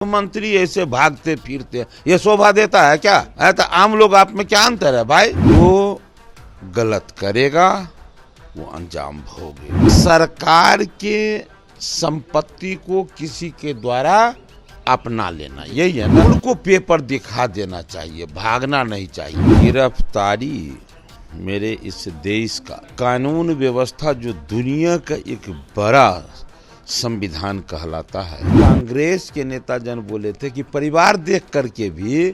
मंत्री ऐसे भागते फिरते ये शोभा देता है क्या? है तो आम लोग आप में क्या अंतर है भाई? वो गलत करेगा वो अंजाम भोगे। सरकार के संपत्ति को किसी के द्वारा अपना लेना यही है ना। उनको पेपर दिखा देना चाहिए, भागना नहीं चाहिए। गिरफ्तारी मेरे इस देश का कानून व्यवस्था जो दुनिया का एक बड़ा संविधान कहलाता है। कांग्रेस के नेता जन बोले थे कि परिवार देख करके भी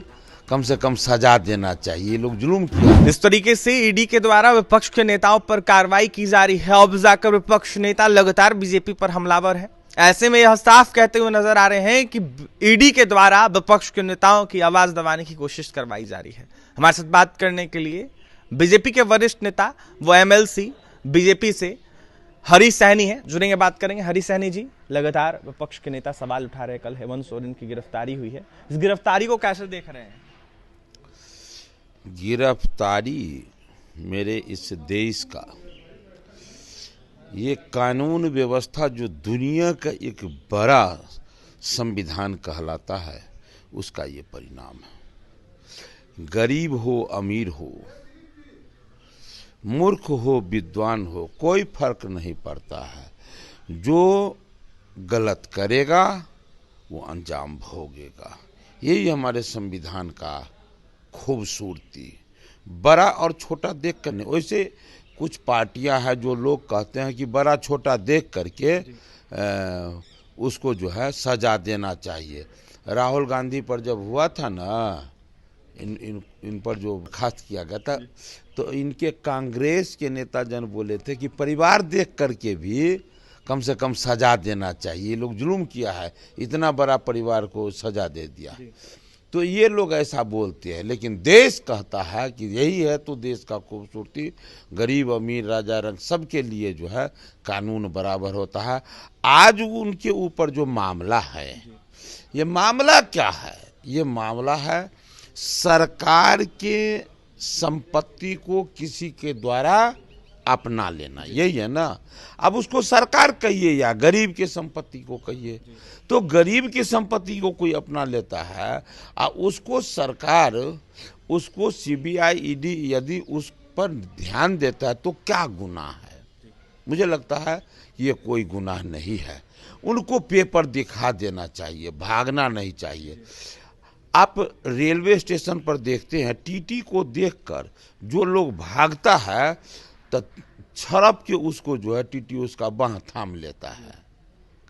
कम से कम सजा देना चाहिए, लोग जुल्म किया। इस तरीके से ईडी के द्वारा विपक्ष के नेताओं पर कार्रवाई की जा रही है। अब जाकर विपक्ष नेता लगातार बीजेपी पर हमलावर है। ऐसे में यह साफ कहते हुए नजर आ रहे हैं कि ईडी के द्वारा विपक्ष के नेताओं की आवाज दबाने की कोशिश करवाई जा रही है। हमारे साथ बात करने के लिए बीजेपी के वरिष्ठ नेता वो एमएलसी बीजेपी से हरी सहनी है, जुड़ेंगे, बात करेंगे। हरी सहनी जी, लगातार विपक्ष के नेता सवाल उठा रहे हैं, कल हेमंत सोरेन की गिरफ्तारी हुई है, इस गिरफ्तारी को कैसे देख रहे हैं? गिरफ्तारी मेरे इस देश का ये कानून व्यवस्था जो दुनिया का एक बड़ा संविधान कहलाता है उसका ये परिणाम है। गरीब हो अमीर हो, मूर्ख हो विद्वान हो, कोई फर्क नहीं पड़ता है। जो गलत करेगा वो अंजाम भोगेगा। यही हमारे संविधान का खूबसूरती। बड़ा और छोटा देख कर नहीं। वैसे कुछ पार्टियां हैं जो लोग कहते हैं कि बड़ा छोटा देख करके उसको जो है सजा देना चाहिए। राहुल गांधी पर जब हुआ था ना, इन पर जो खास किया गया था, तो इनके कांग्रेस के नेता जन बोले थे कि परिवार देख करके भी कम से कम सजा देना चाहिए, लोग जुल्म किया है, इतना बड़ा परिवार को सजा दे दिया। तो ये लोग ऐसा बोलते हैं, लेकिन देश कहता है कि यही है तो देश का खूबसूरती। गरीब अमीर राजा रंग सबके लिए जो है कानून बराबर होता है। आज उनके ऊपर जो मामला है, ये मामला क्या है? ये मामला है सरकार के संपत्ति को किसी के द्वारा अपना लेना, यही है ना। अब उसको सरकार कहिए या गरीब के संपत्ति को कहिए, तो गरीब की संपत्ति को कोई अपना लेता है और उसको सरकार, उसको सीबीआई ईडी यदि उस पर ध्यान देता है तो क्या गुनाह है? मुझे लगता है ये कोई गुनाह नहीं है। उनको पेपर दिखा देना चाहिए, भागना नहीं चाहिए। आप रेलवे स्टेशन पर देखते हैं, टीटी को देखकर जो लोग भागता है तो छड़प के उसको जो है टीटी उसका बाह थाम लेता है।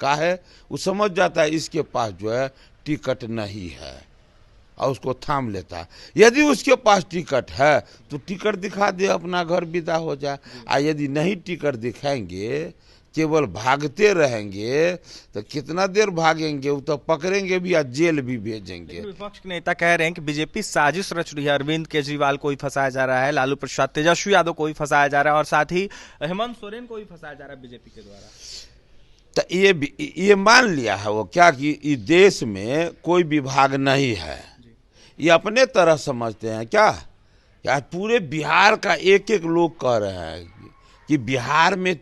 काहे? वो समझ जाता है इसके पास जो है टिकट नहीं है और उसको थाम लेता है। यदि उसके पास टिकट है तो टिकट दिखा दे, अपना घर विदा हो जाए। और यदि नहीं टिकट दिखाएंगे, केवल भागते रहेंगे तो कितना देर भागेंगे? वो तो पकड़ेंगे भी या जेल भी भेजेंगे। विपक्ष के नेता कह रहे हैं कि बीजेपी साजिश रच रही है, अरविंद केजरीवाल को भी फंसाया जा रहा है, लालू प्रसाद, तेजस्वी यादव को भी फंसाया जा रहा है और साथ ही हेमंत सोरेन को भी फंसाया जा रहा है बीजेपी के द्वारा। तो ये मान लिया है वो क्या कि इस देश में कोई विभाग नहीं है, ये अपने तरह समझते हैं क्या? यार पूरे बिहार का एक एक लोग कह रहे हैं कि बिहार में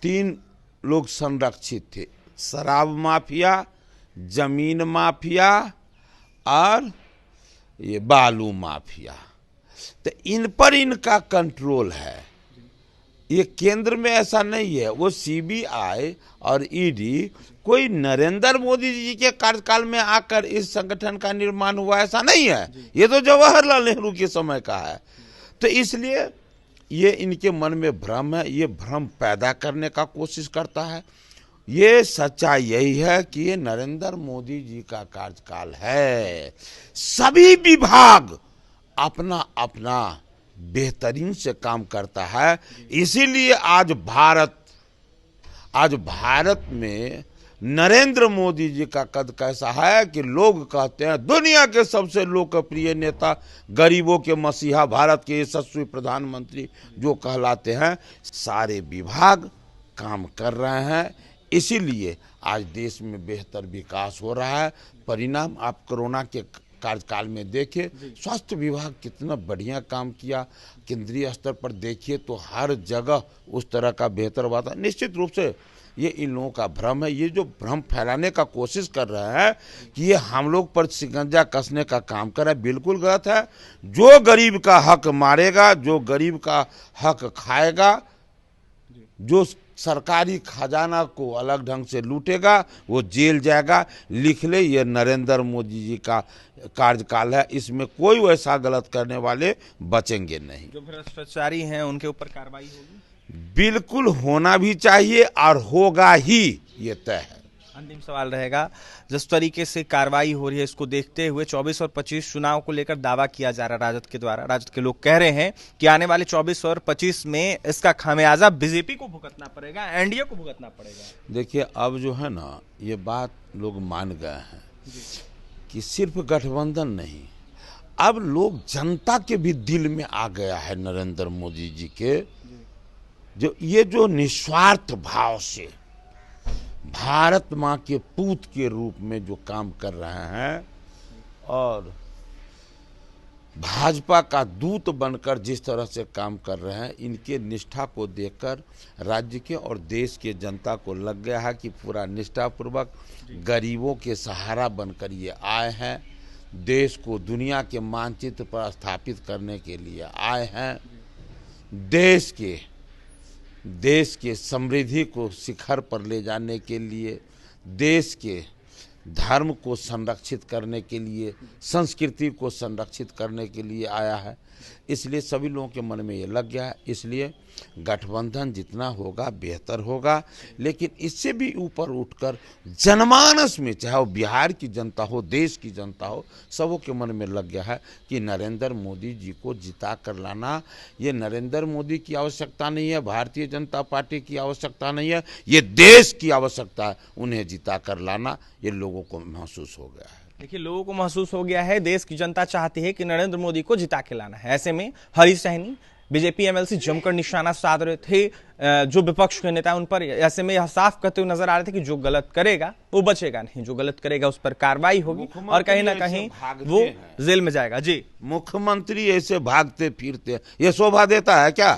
तीन लोग संरक्षित थे, शराब माफिया, जमीन माफिया और ये बालू माफिया। तो इन पर इनका कंट्रोल है। ये केंद्र में ऐसा नहीं है। वो सीबीआई और ईडी कोई नरेंद्र मोदी जी के कार्यकाल में आकर इस संगठन का निर्माण हुआ ऐसा नहीं है। ये तो जवाहरलाल नेहरू के समय का है। तो इसलिए ये इनके मन में भ्रम है, ये भ्रम पैदा करने का कोशिश करता है। ये सच्चाई यही है कि ये नरेंद्र मोदी जी का कार्यकाल है। सभी विभाग अपना अपना बेहतरीन से काम करता है। इसीलिए आज भारत में नरेंद्र मोदी जी का कद कैसा है कि लोग कहते हैं दुनिया के सबसे लोकप्रिय नेता, गरीबों के मसीहा, भारत के यशस्वी प्रधानमंत्री जो कहलाते हैं। सारे विभाग काम कर रहे हैं, इसीलिए आज देश में बेहतर विकास हो रहा है। परिणाम आप कोरोना के कार्यकाल में देखिए, स्वास्थ्य विभाग कितना बढ़िया काम किया। केंद्रीय स्तर पर देखिए तो हर जगह उस तरह का बेहतर वातावरण। निश्चित रूप से ये इन लोगों का भ्रम है। ये जो भ्रम फैलाने का कोशिश कर रहे हैं कि ये हम लोग पर शिकंजा कसने का काम कर रहा है, बिल्कुल गलत है। जो गरीब का हक मारेगा, जो गरीब का हक खाएगा, जो सरकारी खजाना को अलग ढंग से लूटेगा, वो जेल जाएगा। लिख ले, ये नरेंद्र मोदी जी का कार्यकाल है, इसमें कोई वैसा गलत करने वाले बचेंगे नहीं। जो भ्रष्टाचारी हैं उनके ऊपर कार्रवाई होगी, बिल्कुल होना भी चाहिए और होगा ही, ये तय है। अंतिम सवाल रहेगा, जिस तरीके से कार्रवाई हो रही है इसको देखते हुए 24 और 25 चुनाव को लेकर दावा किया जा रहा है राजद के द्वारा, राजद के लोग कह रहे हैं कि आने वाले 24 और 25 में इसका खामियाजा बीजेपी को भुगतना पड़ेगा, एनडीए को भुगतना पड़ेगा। देखिए, अब जो है ना, ये बात लोग मान गए हैं कि सिर्फ गठबंधन नहीं, अब लोग जनता के भी दिल में आ गया है नरेंद्र मोदी जी के, जो निस्वार्थ भाव से भारत माँ के पूत के रूप में जो काम कर रहे हैं और भाजपा का दूत बनकर जिस तरह से काम कर रहे हैं, इनके निष्ठा को देखकर राज्य के और देश के जनता को लग गया है कि पूरा निष्ठापूर्वक गरीबों के सहारा बनकर ये आए हैं। देश को दुनिया के मानचित्र पर स्थापित करने के लिए आए हैं। देश के समृद्धि को शिखर पर ले जाने के लिए, देश के धर्म को संरक्षित करने के लिए, संस्कृति को संरक्षित करने के लिए आया है। इसलिए सभी लोगों के मन में ये लग गया है। इसलिए गठबंधन जितना होगा बेहतर होगा, लेकिन इससे भी ऊपर उठकर जनमानस में, चाहे वो बिहार की जनता हो, देश की जनता हो, सबों के मन में लग गया है कि नरेंद्र मोदी जी को जिता कर लाना, ये नरेंद्र मोदी की आवश्यकता नहीं है, भारतीय जनता पार्टी की आवश्यकता नहीं है, ये देश की आवश्यकता है। उन्हें जिता कर लाना ये लोगों को महसूस हो गया है। देखिए, लोगों को महसूस हो गया है, देश की जनता चाहती है कि नरेंद्र मोदी को जिता के लाना है। ऐसे में हरी सहनी, बीजेपी एमएलसी जमकर निशाना साध रहे थे जो विपक्ष के नेता उन पर। ऐसे में यह साफ करते हुए नजर आ रहे थे कि जो गलत करेगा वो बचेगा नहीं, जो गलत करेगा उस पर कार्रवाई होगी और कहीं ना कहीं वो जेल में जाएगा। जी, मुख्यमंत्री ऐसे भागते फिरते ये शोभा देता है क्या?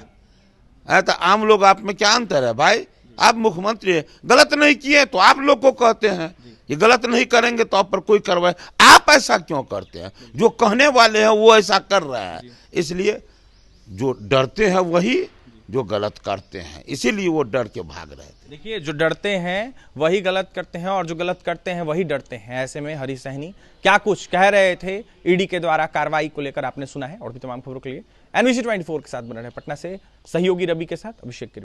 तो आम लोग आप में क्या अंतर है भाई? आप मुख्यमंत्री गलत नहीं किए तो आप लोग को कहते हैं, ये गलत नहीं करेंगे तो आप पर कोई कार्रवाई। आप ऐसा क्यों करते हैं? जो कहने वाले हैं वो ऐसा कर रहे हैं। इसलिए जो डरते हैं वही जो गलत करते हैं, इसीलिए वो डर के भाग रहे थे। देखिए, जो डरते हैं वही गलत करते हैं और जो गलत करते हैं वही डरते हैं। ऐसे में हरी सहनी क्या कुछ कह रहे थे ईडी के द्वारा कार्रवाई को लेकर आपने सुना है। और भी तमाम खबरों के लिए NBC 24 के साथ बने रहे। पटना से सहयोगी रवि के साथ अभिषेक।